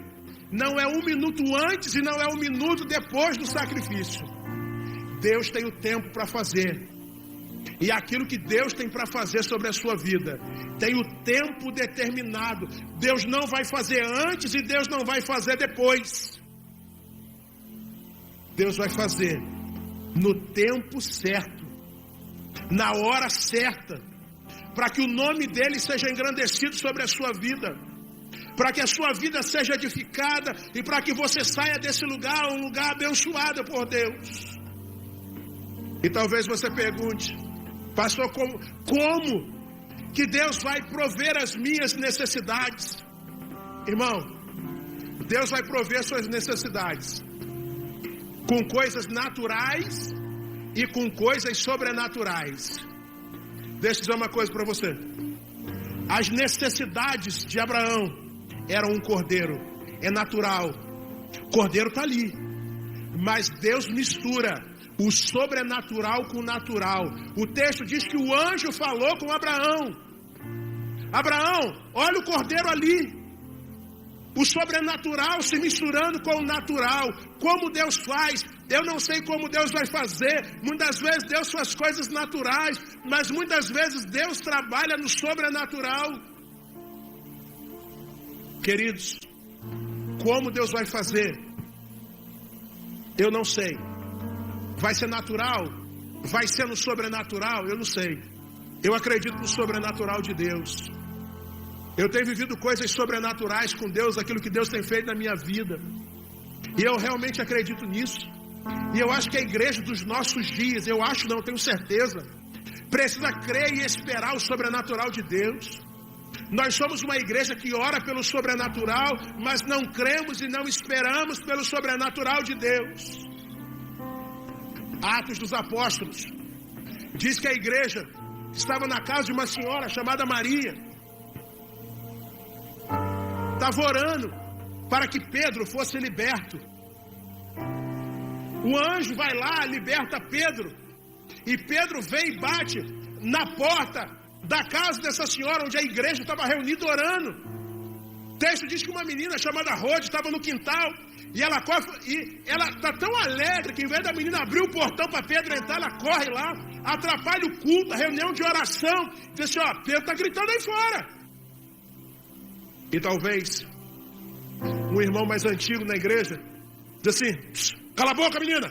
Speaker 1: não é 1 minuto antes e não é 1 minuto depois do sacrifício. Deus tem o tempo para fazer. E aquilo que Deus tem para fazer sobre a sua vida tem o tempo determinado. Deus não vai fazer antes e Deus não vai fazer depois. Deus vai fazer no tempo certo, na hora certa, para que o nome dele seja engrandecido sobre a sua vida, para que a sua vida seja edificada e para que você saia desse lugar, um lugar abençoado por Deus. E talvez você pergunte: pastor, como que Deus vai prover as minhas necessidades? Irmão, Deus vai prover suas necessidades com coisas naturais e com coisas sobrenaturais. Deixa eu dizer uma coisa para você. As necessidades de Abraão eram um cordeiro. É natural. O cordeiro está ali. Mas Deus mistura o sobrenatural com o natural. O texto diz que o anjo falou com Abraão: Abraão, olha o cordeiro ali. O sobrenatural se misturando com o natural. Como Deus faz? Eu não sei como Deus vai fazer. Muitas vezes Deus faz coisas naturais, mas muitas vezes Deus trabalha no sobrenatural. Queridos, como Deus vai fazer? Eu não sei. Vai ser natural? Vai ser no sobrenatural? Eu não sei. Eu acredito no sobrenatural de Deus. Eu tenho vivido coisas sobrenaturais com Deus, aquilo que Deus tem feito na minha vida. E eu realmente acredito nisso. E eu acho que a igreja dos nossos dias, eu acho não, tenho certeza, precisa crer e esperar o sobrenatural de Deus. Nós somos uma igreja que ora pelo sobrenatural, mas não cremos e não esperamos pelo sobrenatural de Deus. Atos dos Apóstolos diz que a igreja estava na casa de uma senhora chamada Maria. Estava orando para que Pedro fosse liberto. O anjo vai lá, liberta Pedro. E Pedro vem e bate na porta da casa dessa senhora, onde a igreja estava reunida orando. O texto diz que uma menina chamada Rode estava no quintal. E ela está tão alegre que, em vez da menina abrir o portão para Pedro entrar, ela corre lá, atrapalha o culto, a reunião de oração. Diz assim: ó, Pedro está gritando aí fora. E talvez um irmão mais antigo na igreja diz assim: cala a boca, menina,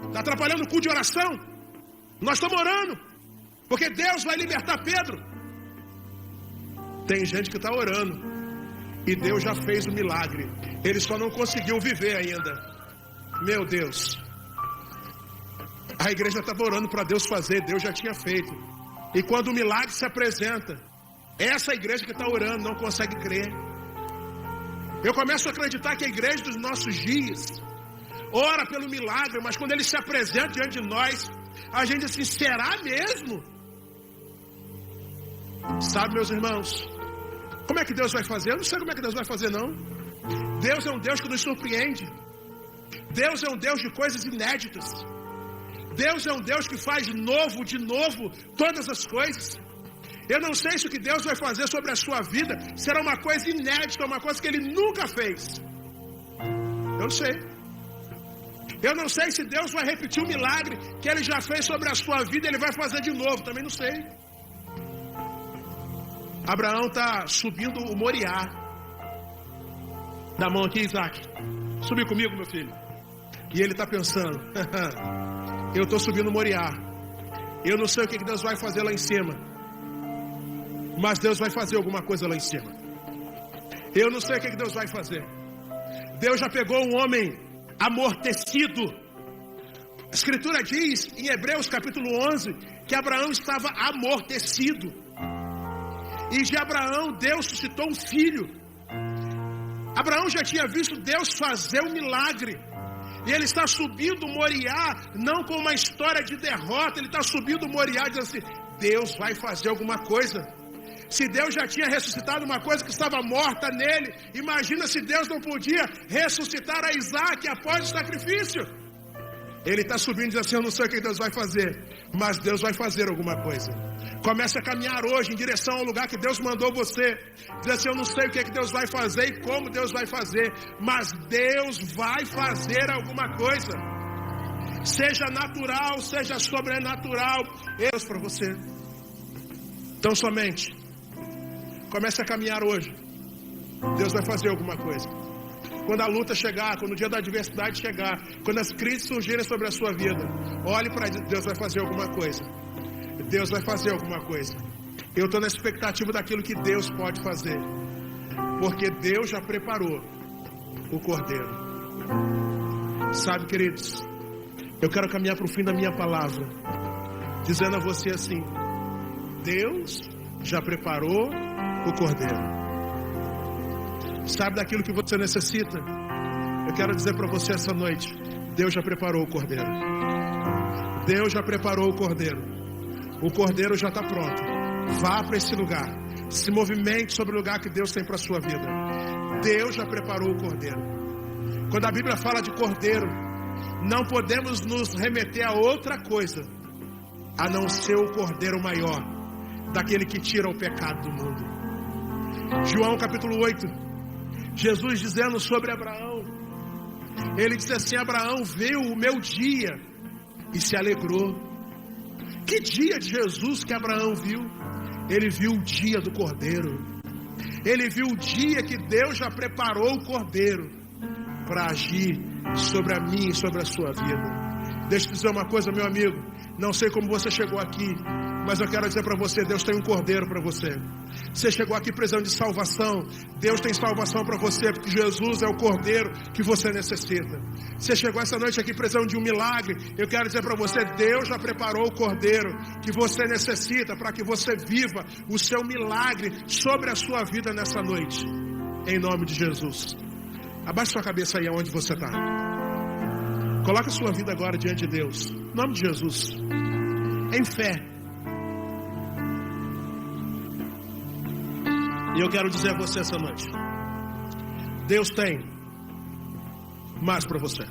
Speaker 1: está atrapalhando o culto de oração. Nós estamos orando, porque Deus vai libertar Pedro. Tem gente que está orando e Deus já fez o milagre, ele só não conseguiu viver ainda. Meu Deus, a igreja estava orando para Deus fazer, Deus já tinha feito. E quando o milagre se apresenta, essa igreja que está orando não consegue crer. Eu começo a acreditar que a igreja dos nossos dias ora pelo milagre, mas quando ele se apresenta diante de nós, a gente diz assim: será mesmo? Sabe, meus irmãos, como é que Deus vai fazer? Eu não sei como é que Deus vai fazer, não. Deus é um Deus que nos surpreende. Deus é um Deus de coisas inéditas. Deus é um Deus que faz de novo todas as coisas. Eu não sei se o que Deus vai fazer sobre a sua vida será uma coisa inédita, uma coisa que Ele nunca fez. Eu não sei. Eu não sei se Deus vai repetir o milagre que Ele já fez sobre a sua vida, Ele vai fazer de novo, também não sei. Abraão está subindo o Moriá. Dá a mão aqui, Isaac. Subi comigo, meu filho. E ele está pensando: eu estou subindo o Moriá. Eu não sei o que Deus vai fazer lá em cima, mas Deus vai fazer alguma coisa lá em cima. Eu não sei o que Deus vai fazer. Deus já pegou um homem amortecido. A Escritura diz em Hebreus capítulo 11 que Abraão estava amortecido. E de Abraão Deus suscitou um filho. Abraão já tinha visto Deus fazer um milagre. E ele está subindo o Moriá, não com uma história de derrota. Ele está subindo o Moriá dizendo assim: Deus vai fazer alguma coisa. Se Deus já tinha ressuscitado uma coisa que estava morta nele, imagina se Deus não podia ressuscitar a Isaac após o sacrifício. Ele está subindo e diz assim: eu não sei o que Deus vai fazer, mas Deus vai fazer alguma coisa. Comece a caminhar hoje em direção ao lugar que Deus mandou você. Diz assim: eu não sei o que Deus vai fazer e como Deus vai fazer, mas Deus vai fazer alguma coisa. Seja natural, seja sobrenatural, Deus para você. Então somente comece a caminhar hoje. Deus vai fazer alguma coisa. Quando a luta chegar, quando o dia da adversidade chegar, quando as crises surgirem sobre a sua vida, olhe para Deus. Deus vai fazer alguma coisa. Deus vai fazer alguma coisa. Eu estou na expectativa daquilo que Deus pode fazer, porque Deus já preparou o Cordeiro. Sabe, queridos, eu quero caminhar para o fim da minha palavra, dizendo a você assim: Deus já preparou o Cordeiro. Sabe daquilo que você necessita? Eu quero dizer para você essa noite: Deus já preparou o Cordeiro. Deus já preparou o Cordeiro. O Cordeiro já está pronto. Vá para esse lugar. Se movimente sobre o lugar que Deus tem para a sua vida. Deus já preparou o Cordeiro. Quando a Bíblia fala de Cordeiro, não podemos nos remeter a outra coisa a não ser o Cordeiro maior, daquele que tira o pecado do mundo. João capítulo 8, Jesus dizendo sobre Abraão, ele diz assim: Abraão viu o meu dia e se alegrou. Que dia de Jesus que Abraão viu? Ele viu o dia do Cordeiro. Ele viu o dia que Deus já preparou o Cordeiro para agir sobre a minha e sobre a sua vida. Deixa eu dizer uma coisa, meu amigo. Não sei como você chegou aqui, Mas eu quero dizer para você, Deus tem um cordeiro para você. Você chegou aqui precisando de salvação, Deus tem salvação para você, porque Jesus é o cordeiro que você necessita. Você chegou essa noite aqui precisando de um milagre, eu quero dizer para você, Deus já preparou o cordeiro que você necessita para que você viva o seu milagre sobre a sua vida nessa noite, em nome de Jesus. Abaixe sua cabeça aí onde você está. Coloque a sua vida agora diante de Deus, em nome de Jesus, em fé. E eu quero dizer a você essa noite, Deus tem mais para você.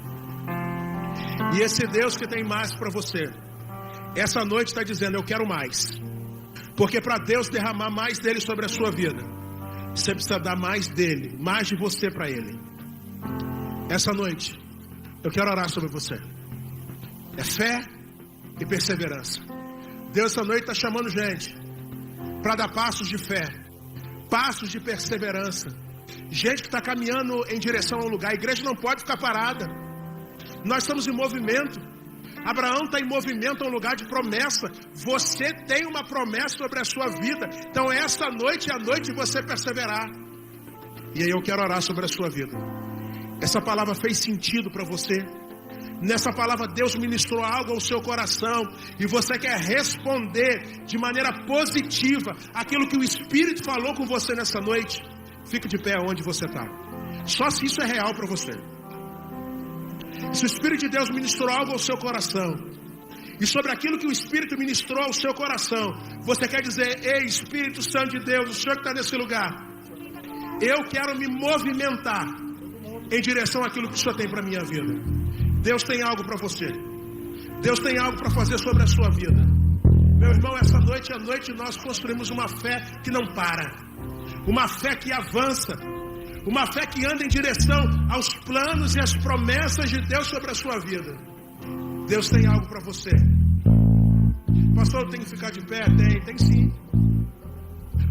Speaker 1: E esse Deus que tem mais para você, essa noite está dizendo, eu quero mais. Porque para Deus derramar mais dele sobre a sua vida, você precisa dar mais dele, mais de você para ele. Essa noite, eu quero orar sobre você. É fé e perseverança. Deus essa noite está chamando gente para dar passos de fé, passos de perseverança. Gente que está caminhando em direção a um lugar. A igreja não pode ficar parada. Nós estamos em movimento. Abraão está em movimento a um lugar de promessa. Você tem uma promessa sobre a sua vida. Então essa noite é a noite de você perseverar. E aí eu quero orar sobre a sua vida. Essa palavra fez sentido para você? Nessa palavra Deus ministrou algo ao seu coração e você quer responder de maneira positiva aquilo que o Espírito falou com você nessa noite? Fique de pé onde você está. Só se isso é real para você. Se o Espírito de Deus ministrou algo ao seu coração e sobre aquilo que o Espírito ministrou ao seu coração, você quer dizer, ei Espírito Santo de Deus, o Senhor que está nesse lugar, eu quero me movimentar em direção àquilo que o Senhor tem para a minha vida. Deus tem algo para você. Deus tem algo para fazer sobre a sua vida. Meu irmão, essa noite é a noite de nós construímos uma fé que não para. Uma fé que avança. Uma fé que anda em direção aos planos e às promessas de Deus sobre a sua vida. Deus tem algo para você. Pastor, eu tenho que ficar de pé? Tem sim.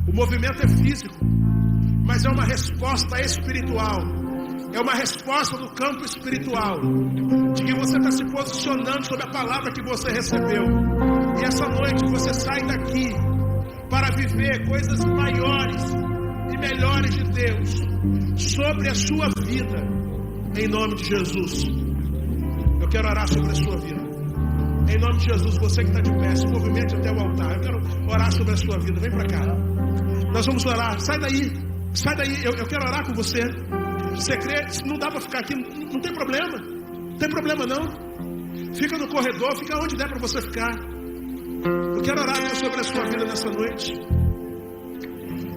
Speaker 1: O movimento é físico, mas é uma resposta espiritual. É uma resposta do campo espiritual, de que você está se posicionando sobre a palavra que você recebeu. E essa noite você sai daqui para viver coisas maiores e melhores de Deus sobre a sua vida, em nome de Jesus. Eu quero orar sobre a sua vida. Em nome de Jesus, você que está de pé, se movimente até o altar. Eu quero orar sobre a sua vida. Vem para cá. Nós vamos orar. Sai daí. Eu quero orar com você. Você crê? Não dá para ficar aqui, não tem problema. Não tem problema não. Fica no corredor, fica onde der para você ficar. Eu quero orar sobre a sua vida nessa noite.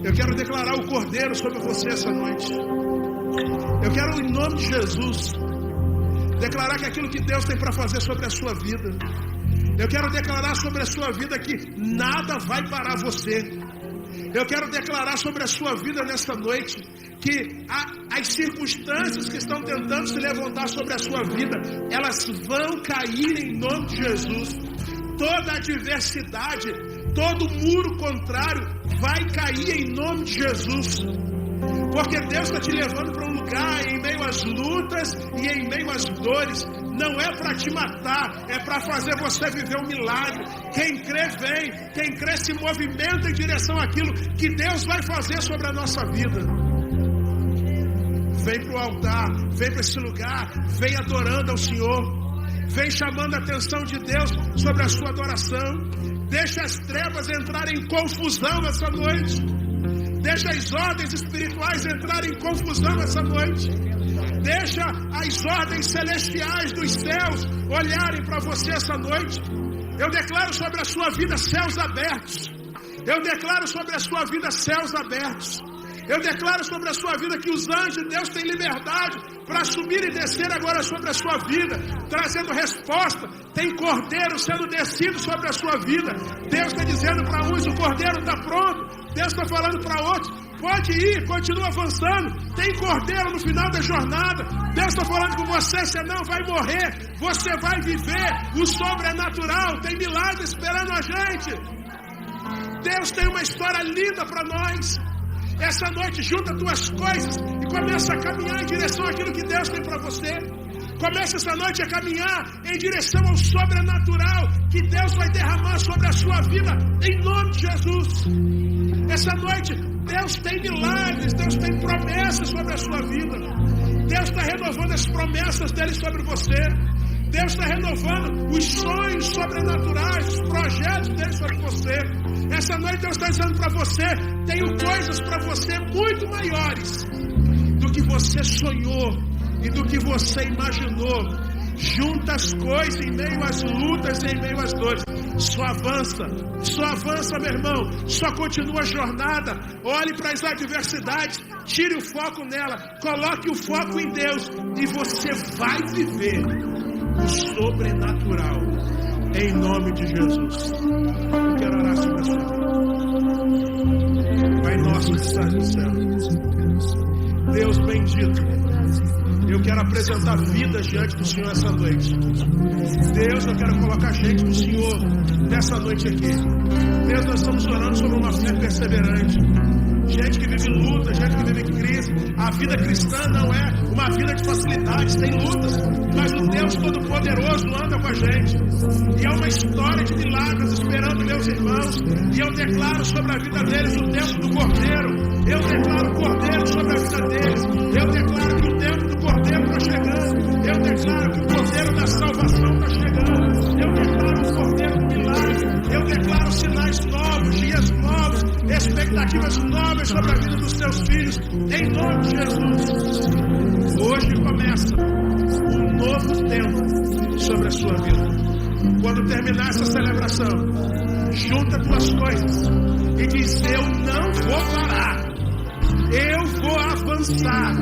Speaker 1: Eu quero declarar o cordeiro sobre você essa noite. Eu quero, em nome de Jesus, declarar que aquilo que Deus tem para fazer sobre a sua vida. Eu quero declarar sobre a sua vida que nada vai parar você. Eu quero declarar sobre a sua vida nesta noite que as circunstâncias que estão tentando se levantar sobre a sua vida, elas vão cair em nome de Jesus. Toda adversidade, todo muro contrário vai cair em nome de Jesus. Porque Deus está te levando para um lugar em meio às lutas e em meio às dores. Não é para te matar, é para fazer você viver um milagre. Quem crê vem, quem crê se movimenta em direção àquilo que Deus vai fazer sobre a nossa vida. Vem para o altar, vem para esse lugar, vem adorando ao Senhor. Vem chamando a atenção de Deus sobre a sua adoração. Deixa as trevas entrarem em confusão essa noite. Deixa as ordens espirituais entrarem em confusão essa noite. Deixa as ordens celestiais dos céus olharem para você essa noite. Eu declaro sobre a sua vida céus abertos. Eu declaro sobre a sua vida céus abertos. Eu declaro sobre a sua vida que os anjos de Deus têm liberdade para subir e descer agora sobre a sua vida, trazendo resposta. Tem cordeiro sendo descido sobre a sua vida. Deus está dizendo para uns, o cordeiro está pronto. Deus está falando para outros, pode ir, continua avançando. Tem cordeiro no final da jornada. Deus está falando com você, você não vai morrer, você vai viver o sobrenatural. Tem milagre esperando a gente. Deus tem uma história linda para nós. Essa noite junta tuas coisas e começa a caminhar em direção àquilo que Deus tem para você. Comece essa noite a caminhar em direção ao sobrenatural que Deus vai derramar sobre a sua vida, em nome de Jesus. Essa noite, Deus tem milagres, Deus tem promessas sobre a sua vida. Deus está renovando as promessas dele sobre você. Deus está renovando os sonhos sobrenaturais, os projetos dele sobre você. Essa noite Deus está dizendo para você: tenho coisas para você muito maiores do que você sonhou e do que você imaginou. Junta as coisas em meio às lutas e em meio às dores. Só avança, meu irmão. Só continua a jornada. Olhe para as adversidades, tire o foco nela, coloque o foco em Deus, e você vai viver o sobrenatural, em nome de Jesus. Eu quero orar sobre a sua vida. Pai nosso que estás no céu, Deus bendito, eu quero apresentar vidas diante do Senhor essa noite. Deus, eu quero colocar gente do Senhor nessa noite aqui. Deus, nós estamos orando sobre uma fé perseverante. Gente que vive luta, gente que vive crise. A vida cristã não é uma vida de facilidades, tem lutas, mas o Deus Todo-Poderoso anda com a gente. E é uma história de milagres esperando meus irmãos. E eu declaro sobre a vida deles o tempo do Cordeiro. Eu declaro o Cordeiro sobre a vida deles. Eu declaro que o tempo do Cordeiro está chegando. Eu declaro que o Cordeiro da salvação está chegando. Eu declaro o Cordeiro do milagre. Eu declaro sinais novos, dias novos, expectativas novas sobre a vida dos seus filhos, em nome de Jesus. Hoje começa um novo tempo sobre a sua vida. Quando terminar essa celebração, junta tuas coisas e diz: eu não vou parar, eu vou avançar,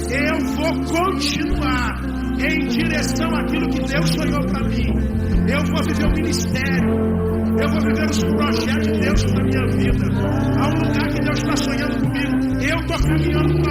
Speaker 1: eu vou continuar em direção àquilo que Deus sonhou para mim. Eu vou viver o ministério, eu vou viver os projetos de Deus na minha vida. Há um lugar que Deus está sonhando comigo. Eu estou caminhando